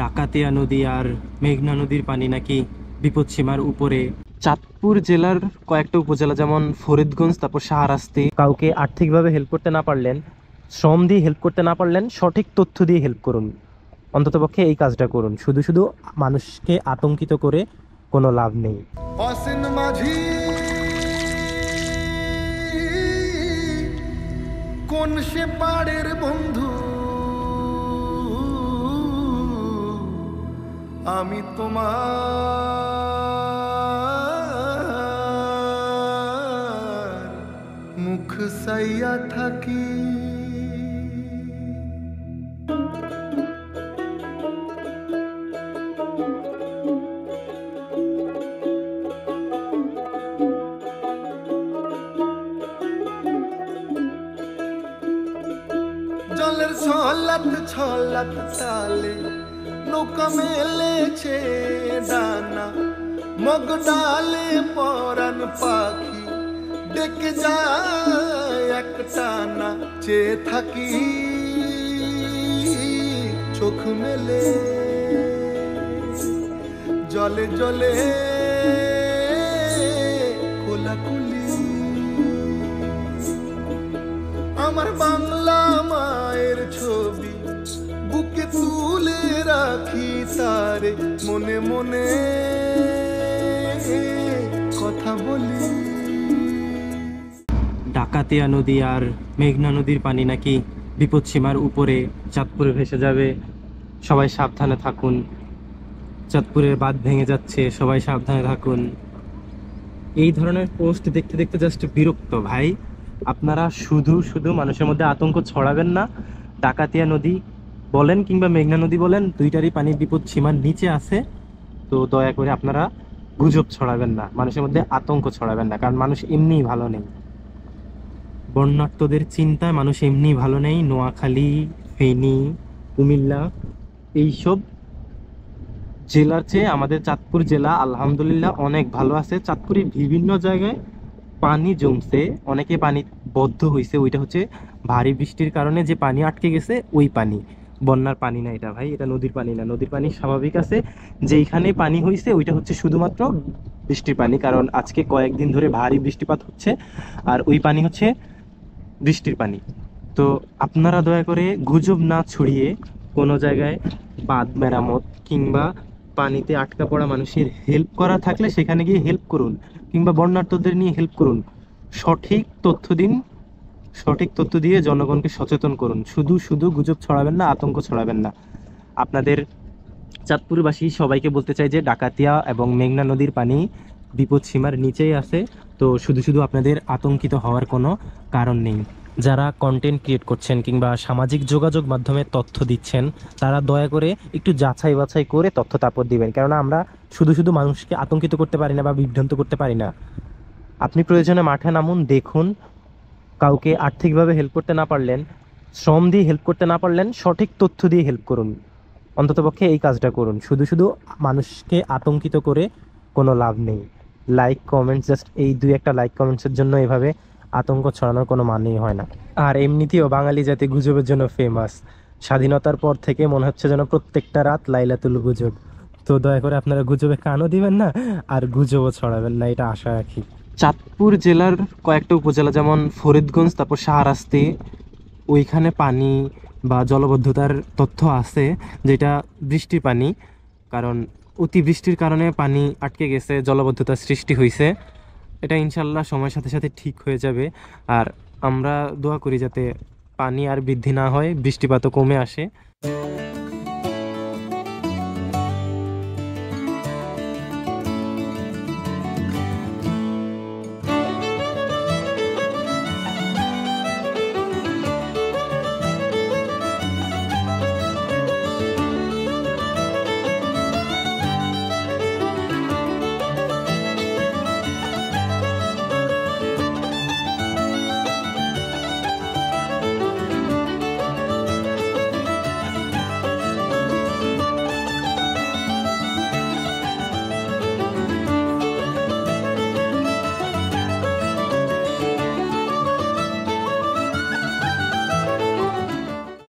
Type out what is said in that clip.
ডাকাতিয়া নদী আর মেঘনা নদীর পানি নাকি বিপদসীমার উপরে। চাঁদপুর জেলার কয়েকটা উপজেলা যেমন ফরিদগঞ্জ, তারপর শাহরাস্তি, কাউকে আর্থিকভাবে হেল্প করতে না পারলেন, শ্রম দিয়ে হেল্প করতে না পারলেন, সঠিক তথ্য দিয়ে হেল্প করুন। অন্ততপক্ষে এই কাজটা করুন। শুধু শুধু মানুষকে আতঙ্কিত করে কোনো লাভ নেই। অসীন মাঝি কোন সে পাড়ের বন্ধু, আমি তোমার মুখ সাইয়া থাকি। জলের ছলাত ছলাত তালে নৌকা মেলেছে ডানা, মগ ডালে পরাণ পাখি ডেকে যায় এক টানা। চেয়ে থাকি চোখ মেলে, জলে জলে কোলাকুলি। আমার বাংলা মায়ের ছবি বুকে তুলে রাখি তারে, মনে মনে কথা বলি। ডাকাতিয়া নদী আর মেঘনা নদীর পানি নাকি বিপদসীমার উপরে, চাঁদপুরে ভেসে যাবে, সবাই সাবধানে থাকুন। চাঁদপুরের বাঁধ ভেঙে যাচ্ছে, সবাই সাবধানে থাকুন। এই ধরনের পোস্ট দেখতে দেখতে জাস্ট বিরক্ত ভাই। আপনারা শুধু শুধু মানুষের মধ্যে আতঙ্ক ছড়াবেন না। ডাকাতিয়া নদী বলেন কিংবা মেঘনা নদী বলেন, দুইটারই পানি বিপদ সীমার নিচে আছে। তো দয়া করে আপনারা গুজব ছড়াবেন না, মানুষের মধ্যে আতঙ্ক ছড়াবেন না, কারণ মানুষ এমনিই ভালো নেই। বন্যার্তদের চিন্তায় মানুষ এমনিই ভালো নেই। নোয়াখালী, ফেনী, কুমিল্লা এইসব জেলার চেয়ে আমাদের চাঁদপুর জেলা আলহামদুলিল্লাহ অনেক ভালো আছে। চাঁদপুরের বিভিন্ন জায়গায় পানি জমছে, অনেকে পানি বদ্ধ হয়েছে। ওইটা হচ্ছে ভারী বৃষ্টির কারণে যে পানি আটকে গেছে, ওই পানি, বন্যার পানি না এটা ভাই, এটা নদীর পানি না। নদীর পানি স্বাভাবিক আছে। যেইখানে পানি হয়েছে ওইটা হচ্ছে শুধুমাত্র বৃষ্টির পানি, কারণ আজকে কয়েকদিন ধরে ভারী বৃষ্টিপাত হচ্ছে, আর ওই পানি হচ্ছে বৃষ্টির পানি। তো আপনারা দয়া করে গুজব না ছড়িয়ে কোনো জায়গায় বাঁধ মেরামত কিংবা পানিতে আটকা পড়া মানুষের হেল্প করা থাকলে সেখানে গিয়ে হেল্প করুন, কিংবা বন্যার্তদের নিয়ে হেল্প করুন। সঠিক তথ্য দিন, সঠিক তথ্য দিয়ে জনগণকে সচেতন করুন। শুধু শুধু গুজব ছড়াবেন না, আতঙ্ক ছড়াবেন না। আপনাদের চাঁদপুরবাসী সবাইকে বলতে চাই যে ডাকাতিয়া এবং মেঘনা নদীর পানি বিপদ সীমার নিচেই আছে। তো শুধু শুধু আপনাদের আতঙ্কিত হওয়ার কোনো কারণ নেই। যারা কন্টেন্ট ক্রিয়েট করছেন কিংবা সামাজিক যোগাযোগ মাধ্যমে তথ্য দিচ্ছেন, তারা দয়া করে একটু যাচাই বাছাই করে তথ্য তারপর দিবেন, কেননা আমরা শুধু শুধু মানুষকে আতঙ্কিত করতে পারি না বা বিভ্রান্ত করতে পারি না। আপনি প্রয়োজনে মাঠে নামুন, দেখুন। কাউকে আর্থিকভাবে হেল্প করতে না পারলেন, শ্রম দিয়ে হেল্প করতে না পারলেন, সঠিক তথ্য দিয়ে হেল্প করুন। অন্ততপক্ষে এই কাজটা করুন। শুধু শুধু মানুষকে আতঙ্কিত করে কোনো লাভ নেই। লাইক কমেন্টস, জাস্ট এই দুই একটা লাইক কমেন্টসের জন্য এভাবে আতঙ্ক ছড়ানোর কোনো মানেই হয় না। আর এমনিতেও বাঙালি জাতি গুজবের জন্য ফেমাস। স্বাধীনতার পর থেকে মনে হচ্ছে যেন প্রত্যেকটা রাত লাইলাতুল গুজব। তো দয়া করে আপনারা গুজবে কানও দিবেন না, আর গুজবও ছড়াবেন না, এটা আশা রাখি। চাঁদপুর জেলার কয়েকটা উপজেলা যেমন ফরিদগঞ্জ, তারপর শাহরাস্তি, ওইখানে পানি বা জলবদ্ধতার তথ্য আছে, যেটা বৃষ্টির পানি, কারণ অতিবৃষ্টির কারণে পানি আটকে গেছে, জলবদ্ধতার সৃষ্টি হয়েছে। এটা ইনশাল্লাহ সময়ের সাথে সাথে ঠিক হয়ে যাবে। আর আমরা দোয়া করি যাতে পানি আর বৃদ্ধি না হয়, বৃষ্টিপাতও কমে আসে।